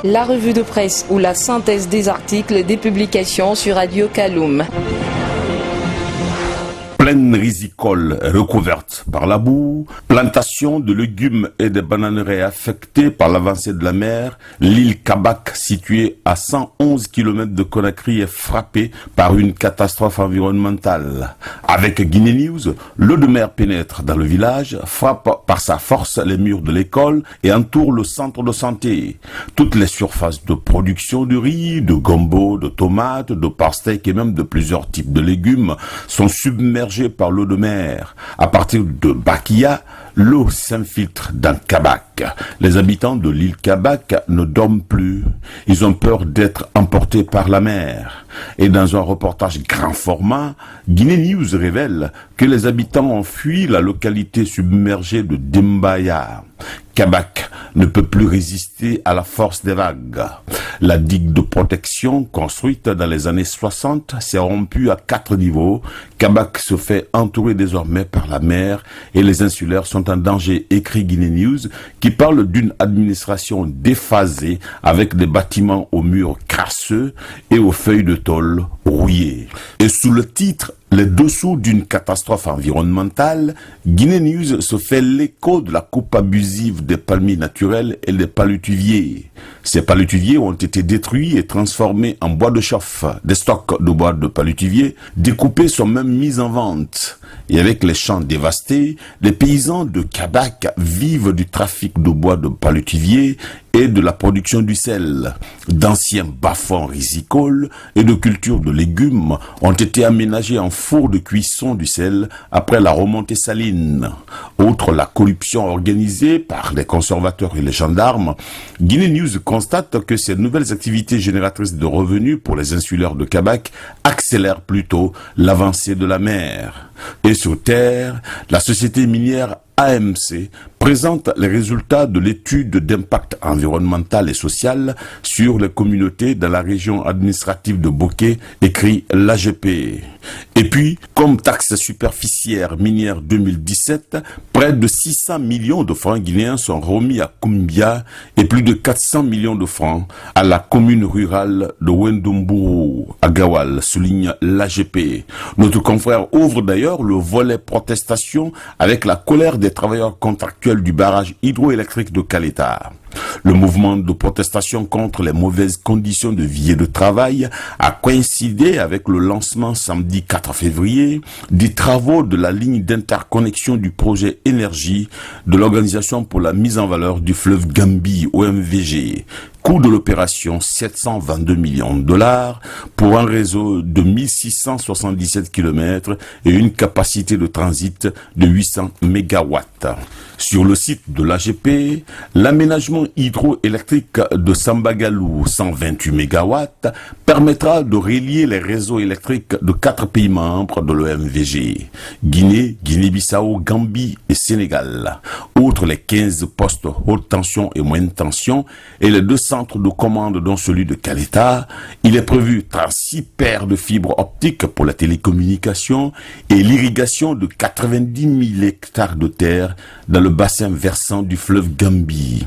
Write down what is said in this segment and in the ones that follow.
La revue de presse ou la synthèse des articles des publications sur Radio Kaloum. Plaine risicole recouverte par la boue, plantation de légumes et de bananeraies affectées par l'avancée de la mer, l'île Kabak, située à 111 km de Conakry, est frappée par une catastrophe environnementale. Avec Guinée News, l'eau de mer pénètre dans le village, frappe par sa force les murs de l'école et entoure le centre de santé. Toutes les surfaces de production de riz, de gombo, de tomates, de pastèques et même de plusieurs types de légumes sont submergés par l'eau de mer. À partir de Bakia, l'eau s'infiltre dans Kabak. Les habitants de l'île Kabak ne dorment plus. Ils ont peur d'être emportés par la mer. Et dans un reportage grand format, Guinée News révèle que les habitants ont fui la localité submergée de Dembaya. Kabak ne peut plus résister à la force des vagues. La digue de protection, construite dans les années 60, s'est rompue à 4 niveaux. Kabak se fait entourer désormais par la mer et les insulaires sont en danger, écrit Guinée News, qui parle d'une administration déphasée avec des bâtiments aux murs crasseux et aux feuilles de tôle rouillées. Et sous le titre les dessous d'une catastrophe environnementale, Guinée News se fait l'écho de la coupe abusive des palmiers naturels et des palutuviers. Ces palutuviers ont été détruits et transformés en bois de chauffe. Des stocks de bois de palutuviers découpés sont même mis en vente. Et avec les champs dévastés, les paysans de Kabak vivent du trafic de bois de palutuviers et de la production du sel. D'anciens bas-fonds rizicoles et de cultures de légumes ont été aménagés en four de cuisson du sel après la remontée saline. Outre la corruption organisée par les conservateurs et les gendarmes, Guinée News constate que ces nouvelles activités génératrices de revenus pour les insulaires de Kabak accélèrent plutôt l'avancée de la mer. Et sur terre, la société minière AMC présente les résultats de l'étude d'impact environnemental et social sur les communautés dans la région administrative de Bokeh, écrit l'AGP. Et puis, comme taxe superficiaire minière 2017, près de 600 millions de francs guinéens sont remis à Koumbia et plus de 400 millions de francs à la commune rurale de Wendomburu, à Gawal, souligne l'AGP. Notre confrère ouvre d'ailleurs le volet protestation avec la colère des travailleurs contractuels du barrage hydroélectrique de Caleta. Le mouvement de protestation contre les mauvaises conditions de vie et de travail a coïncidé avec le lancement samedi 4 février des travaux de la ligne d'interconnexion du projet énergie de l'Organisation pour la mise en valeur du fleuve Gambie, OMVG. Coût de l'opération 722 millions de dollars pour un réseau de 1677 km et une capacité de transit de 800 mégawatts. Sur le site de l'AGP, l'aménagement hydroélectrique de Sambagalou, 128 mégawatts, permettra de relier les réseaux électriques de 4 pays membres de l'OMVG, Guinée, Guinée-Bissau, Gambie et Sénégal. Outre les 15 postes haute tension et moyenne tension et les 2 centres de commande dont celui de Caleta, il est prévu 36 paires de fibres optiques pour la télécommunication et l'irrigation de 90 000 hectares de terre dans le bassin versant du fleuve Gambie.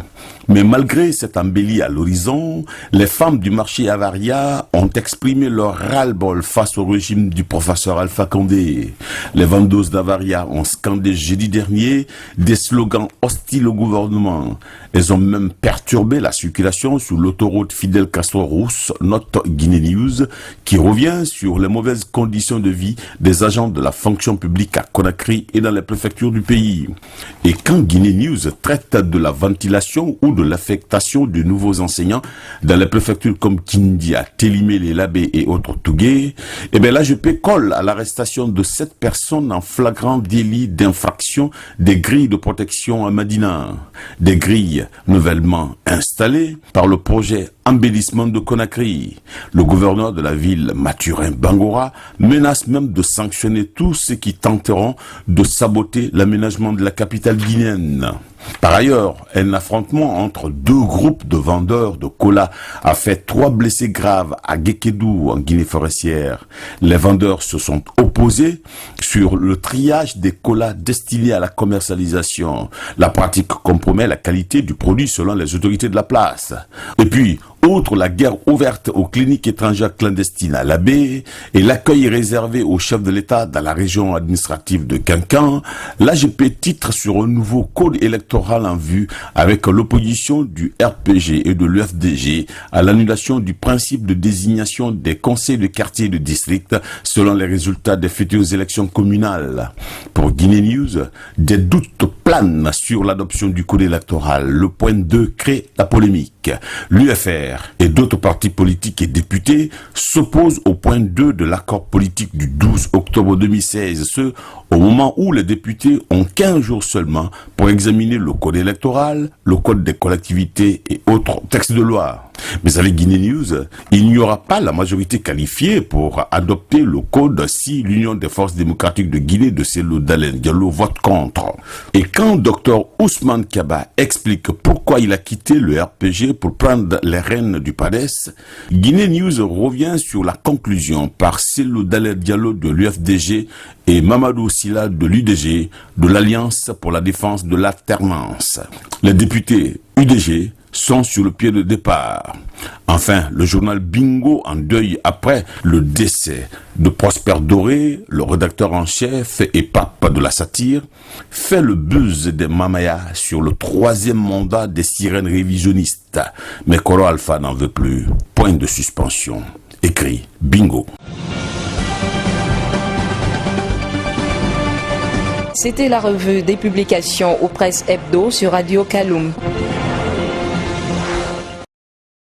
Mais malgré cette embellie à l'horizon, les femmes du marché Avaria ont exprimé leur ras-le-bol face au régime du professeur Alpha Condé. Les vendeuses d'Avaria ont scandé jeudi dernier des slogans hostiles au gouvernement. Elles ont même perturbé la circulation sur l'autoroute Fidel Castro-Rousse, note Guinée News, qui revient sur les mauvaises conditions de vie des agents de la fonction publique à Conakry et dans les préfectures du pays. Et quand Guinée News traite de la ventilation ou de l'affectation de nouveaux enseignants dans les préfectures comme Kindia, Télimé, Labé et autres Tougué, l'AGP colle à l'arrestation de 7 personnes en flagrant délit d'infraction des grilles de protection à Madina. Des grilles nouvellement installées par le projet embellissement de Conakry. Le gouverneur de la ville, Mathurin Bangora, menace même de sanctionner tous ceux qui tenteront de saboter l'aménagement de la capitale guinéenne. Par ailleurs, un affrontement entre deux groupes de vendeurs de cola a fait 3 blessés graves à Guékédou, en Guinée forestière. Les vendeurs se sont opposés sur le triage des colas destinés à la commercialisation. La pratique compromet la qualité du produit selon les autorités de la place. Et puis, outre la guerre ouverte aux cliniques étrangères clandestines à la baie et l'accueil réservé aux chefs de l'État dans la région administrative de Kankan, l'AGP titre sur un nouveau code électoral en vue avec l'opposition du RPG et de l'UFDG à l'annulation du principe de désignation des conseils de quartier et de district selon les résultats des futures élections communales. Pour Guinée News, des doutes planent sur l'adoption du code électoral. Le point 2 crée la polémique. L'UFR et d'autres partis politiques et députés s'opposent au point 2 de l'accord politique du 12 octobre 2016, ce au moment où les députés ont 15 jours seulement pour examiner le code électoral, le code des collectivités et autres textes de loi. Mais avec Guinée News, il n'y aura pas la majorité qualifiée pour adopter le code si l'Union des forces démocratiques de Guinée de Cellou Dalein Diallo vote contre. Et quand Dr Ousmane Kaba explique pourquoi il a quitté le RPG pour prendre les rênes du PADES, Guinée News revient sur la conclusion par Cellou Dalein Diallo de l'UFDG et Mamadou Silla de l'UDG de l'Alliance pour la défense de l'alternance. Les députés UDG sont sur le pied de départ. Enfin, le journal Bingo en deuil après le décès de Prosper Doré, le rédacteur en chef et pape de la satire, fait le buzz des Mamayas sur le 3e mandat des sirènes révisionnistes. Mais Koro Alpha n'en veut plus. Point de suspension. Écrit Bingo. C'était la revue des publications aux presses hebdo sur Radio Kaloum.